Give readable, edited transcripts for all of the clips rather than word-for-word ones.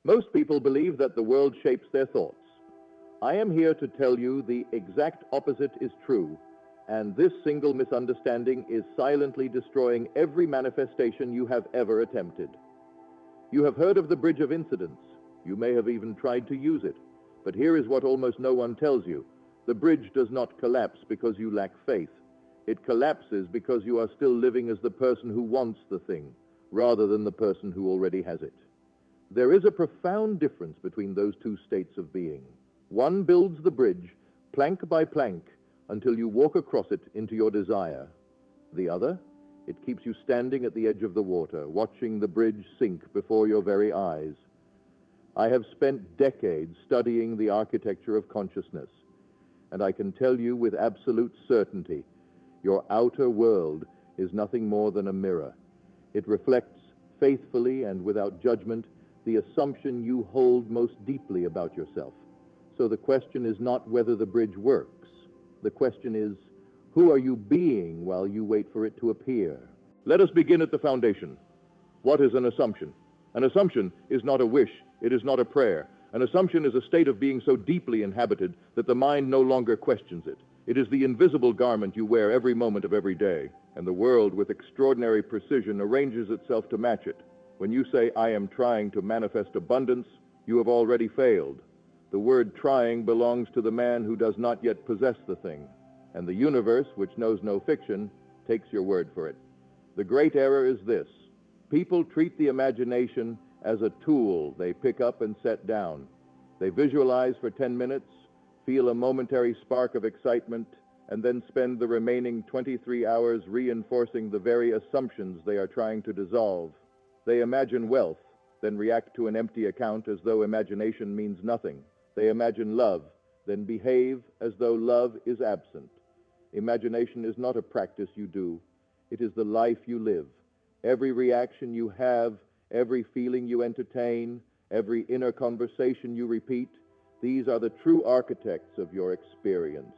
Most people believe that the world shapes their thoughts. I am here to tell you the exact opposite is true, and this single misunderstanding is silently destroying every manifestation you have ever attempted. You have heard of the bridge of incidence. You may have even tried to use it. But here is what almost no one tells you. The bridge does not collapse because you lack faith. It collapses because you are still living as the person who wants the thing, rather than the person who already has it. There is a profound difference between those two states of being. One builds the bridge, plank by plank, until you walk across it into your desire. The other, it keeps you standing at the edge of the water, watching the bridge sink before your very eyes. I have spent decades studying the architecture of consciousness, and I can tell you with absolute certainty, your outer world is nothing more than a mirror. It reflects faithfully and without judgment the assumption you hold most deeply about yourself. So the question is not whether the bridge works. The question is, who are you being while you wait for it to appear? Let us begin at the foundation. What is an assumption? An assumption is not a wish. It is not a prayer. An assumption is a state of being so deeply inhabited that the mind no longer questions it. It is the invisible garment you wear every moment of every day, and the world, with extraordinary precision, arranges itself to match it. When you say, I am trying to manifest abundance, you have already failed. The word trying belongs to the man who does not yet possess the thing, and the universe, which knows no fiction, takes your word for it. The great error is this. People treat the imagination as a tool they pick up and set down. They visualize for 10 minutes, feel a momentary spark of excitement, and then spend the remaining 23 hours reinforcing the very assumptions they are trying to dissolve. They imagine wealth, then react to an empty account as though imagination means nothing. They imagine love, then behave as though love is absent. Imagination is not a practice you do. It is the life you live. Every reaction you have, every feeling you entertain, every inner conversation you repeat, these are the true architects of your experience.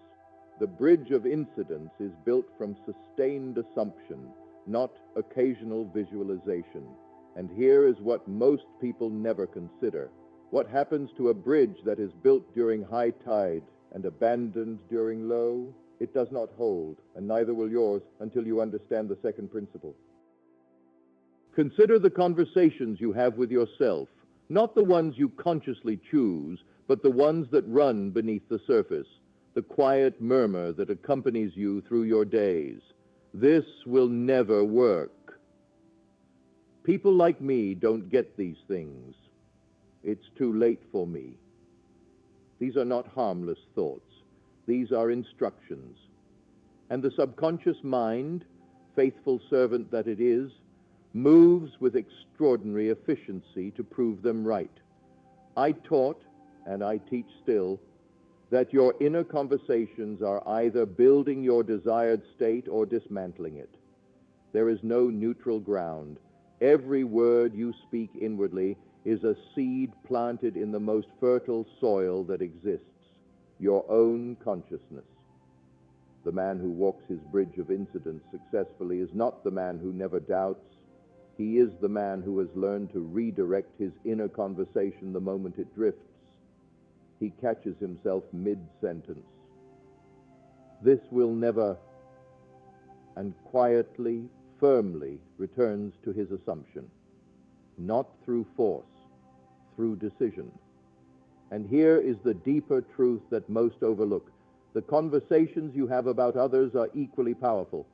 The bridge of incidence is built from sustained assumption, not occasional visualization. And here is what most people never consider. What happens to a bridge that is built during high tide and abandoned during low? It does not hold, and neither will yours until you understand the second principle. Consider the conversations you have with yourself, not the ones you consciously choose, but the ones that run beneath the surface, the quiet murmur that accompanies you through your days. This will never work. People like me don't get these things. It's too late for me. These are not harmless thoughts. These are instructions. And the subconscious mind, faithful servant that it is, moves with extraordinary efficiency to prove them right. I taught, and I teach still, that your inner conversations are either building your desired state or dismantling it. There is no neutral ground. Every word you speak inwardly is a seed planted in the most fertile soil that exists, your own consciousness. The man who walks his bridge of incidence successfully is not the man who never doubts. He is the man who has learned to redirect his inner conversation the moment it drifts. He catches himself mid-sentence. This will never, and quietly, firmly returns to his assumption, not through force, through decision. And here is the deeper truth that most overlook. The conversations you have about others are equally powerful.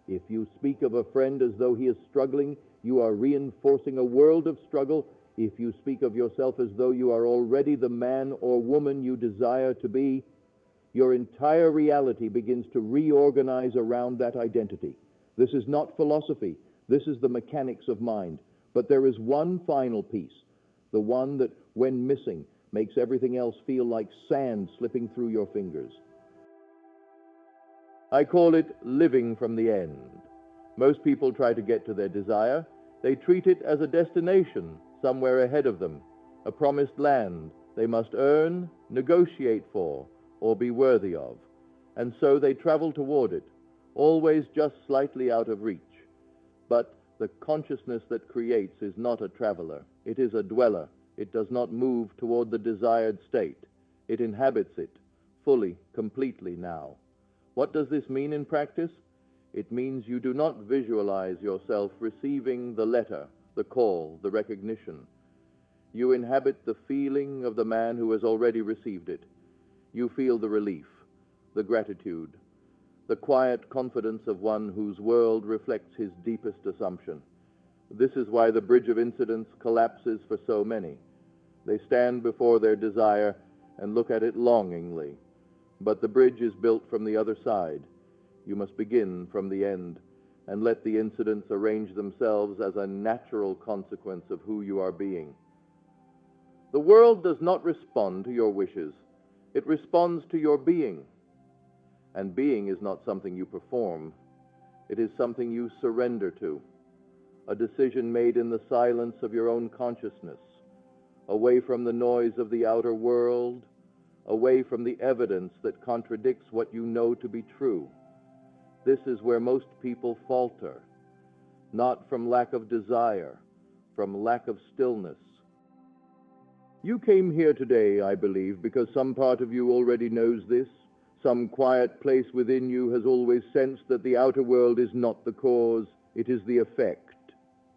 If you speak of a friend as though he is struggling, you are reinforcing a world of struggle. If you speak of yourself as though you are already the man or woman you desire to be, your entire reality begins to reorganize around that identity. This is not philosophy. This is the mechanics of mind. But there is one final piece, the one that, when missing, makes everything else feel like sand slipping through your fingers. I call it living from the end. Most people try to get to their desire. They treat it as a destination somewhere ahead of them, a promised land they must earn, negotiate for, or be worthy of. And so they travel toward it, always just slightly out of reach. But the consciousness that creates is not a traveler. It is a dweller, It does not move toward the desired state. It inhabits it, fully, completely now. What does this mean in practice? It means you do not visualize yourself receiving the letter, the call, the recognition. You inhabit the feeling of the man who has already received it. You feel the relief, the gratitude, the quiet confidence of one whose world reflects his deepest assumption. This is why the bridge of incidents collapses for so many. They stand before their desire and look at it longingly. But the bridge is built from the other side. You must begin from the end and let the incidents arrange themselves as a natural consequence of who you are being. The world does not respond to your wishes. It responds to your being. And being is not something you perform. It is something you surrender to, a decision made in the silence of your own consciousness, away from the noise of the outer world, away from the evidence that contradicts what you know to be true. This is where most people falter, not from lack of desire, from lack of stillness. You came here today, I believe, because some part of you already knows this. Some quiet place within you has always sensed that the outer world is not the cause, it is the effect.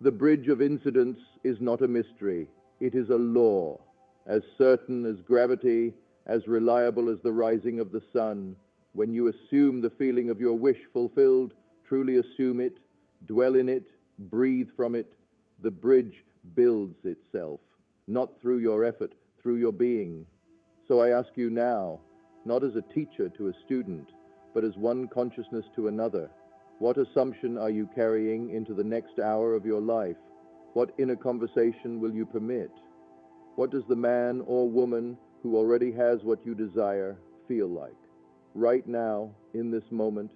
The bridge of incidents is not a mystery, it is a law, as certain as gravity, as reliable as the rising of the sun. When you assume the feeling of your wish fulfilled, truly assume it, dwell in it, breathe from it, the bridge builds itself, not through your effort, through your being. So I ask you now, not as a teacher to a student, but as one consciousness to another, what assumption are you carrying into the next hour of your life? What inner conversation will you permit? What does the man or woman who already has what you desire feel like? Right now, in this moment,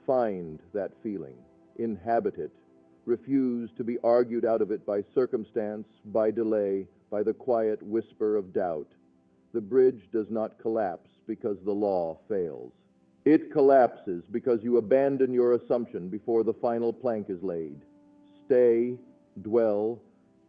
find that feeling, inhabit it, refuse to be argued out of it by circumstance, by delay, by the quiet whisper of doubt. The bridge does not collapse because the law fails. It collapses because you abandon your assumption before the final plank is laid. Stay, dwell,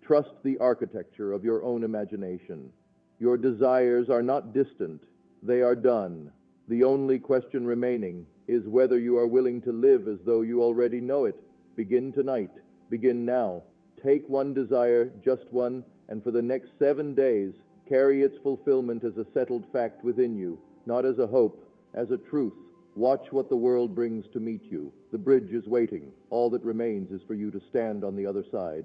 trust the architecture of your own imagination. Your desires are not distant, they are done. The only question remaining is whether you are willing to live as though you already know it. Begin tonight, begin now. Take one desire, just one, and for the next 7 days, carry its fulfillment as a settled fact within you, not as a hope, as a truth. Watch what the world brings to meet you. The bridge is waiting. All that remains is for you to stand on the other side.